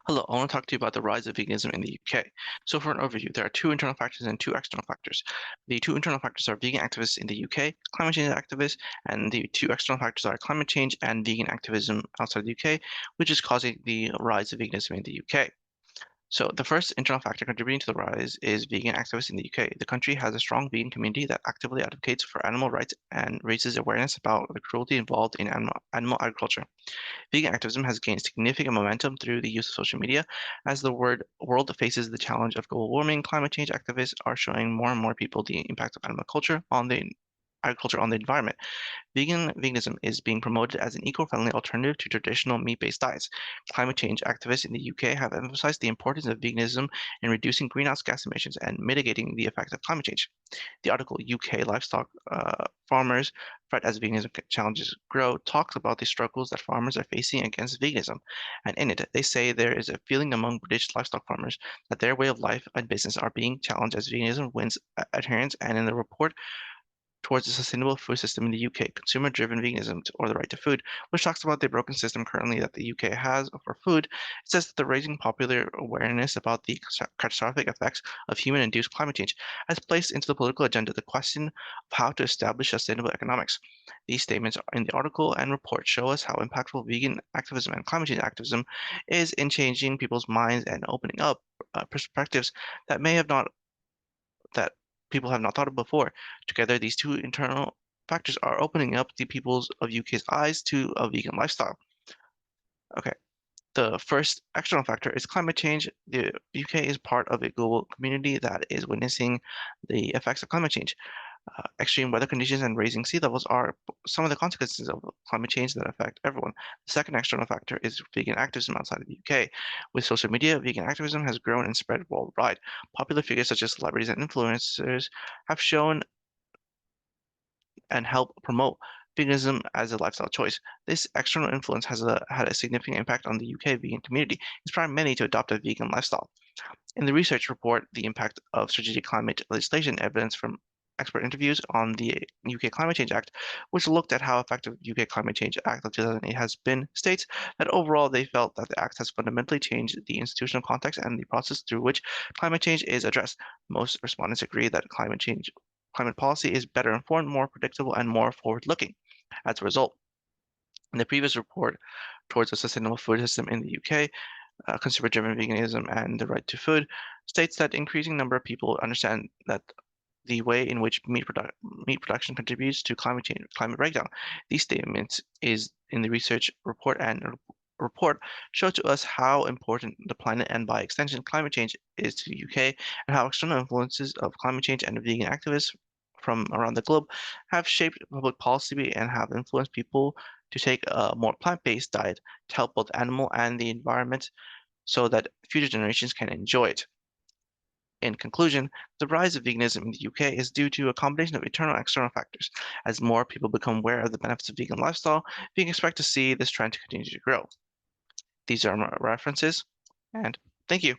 Hello, I want to talk to you about the rise of veganism in the UK. So, for an overview, there are two internal factors and two external factors. The two internal factors are vegan activists in the UK, climate change activists, and the two external factors are climate change and vegan activism outside the UK, which is causing the rise of veganism in the UK. So the first internal factor contributing to the rise is vegan activists in the UK. The country has a strong vegan community that actively advocates for animal rights and raises awareness about the cruelty involved in animal agriculture. Vegan activism has gained significant momentum through the use of social media. As the world faces the challenge of global warming, climate change activists are showing more and more people the impact of animal culture on the agriculture on the environment. Veganism is being promoted as an eco-friendly alternative to traditional meat-based diets. Climate change activists in the UK have emphasized the importance of veganism in reducing greenhouse gas emissions and mitigating the effects of climate change. The article UK Livestock Farmers Fret as Veganism Challenges Grow talks about the struggles that farmers are facing against veganism. And in it, they say there is a feeling among British livestock farmers that their way of life and business are being challenged as veganism wins adherence. And in the report, towards a sustainable food system in the UK, consumer-driven veganism or the right to food, which talks about the broken system currently that the UK has for food. It says that the raising popular awareness about the catastrophic effects of human-induced climate change has placed into the political agenda the question of how to establish sustainable economics. These statements in the article and report show us how impactful vegan activism and climate change activism is in changing people's minds and opening up perspectives that may have not that people have not thought of before. Together, these two internal factors are opening up the peoples of UK's eyes to a vegan lifestyle. Okay. The first external factor is climate change. The UK is part of a global community that is witnessing the effects of climate change. Extreme weather conditions and rising sea levels are some of the consequences of climate change that affect everyone. The second external factor is vegan activism outside of the UK. With social media, vegan activism has grown and spread worldwide. Popular figures such as celebrities and influencers have shown and help promote veganism as a lifestyle choice. This external influence has had a significant impact on the UK vegan community, inspiring many to adopt a vegan lifestyle. In the research report, the impact of strategic climate legislation evidence from expert interviews on the UK Climate Change Act, which looked at how effective UK Climate Change Act of 2008 has been, states that overall they felt that the act has fundamentally changed the institutional context and the process through which climate change is addressed. Most respondents agree that climate policy is better informed, more predictable, and more forward-looking. As a result, in the previous report towards a sustainable food system in the UK, consumer-driven veganism and the right to food, states that increasing number of people understand that the way in which meat production contributes to climate change, climate breakdown. These statements is in the research report and report show to us how important the planet and by extension climate change is to the UK and how external influences of climate change and vegan activists from around the globe have shaped public policy and have influenced people to take a more plant-based diet to help both animal and the environment so that future generations can enjoy it. In conclusion, the rise of veganism in the UK is due to a combination of internal and external factors. As more people become aware of the benefits of vegan lifestyle, we can expect to see this trend to continue to grow. These are my references, and thank you.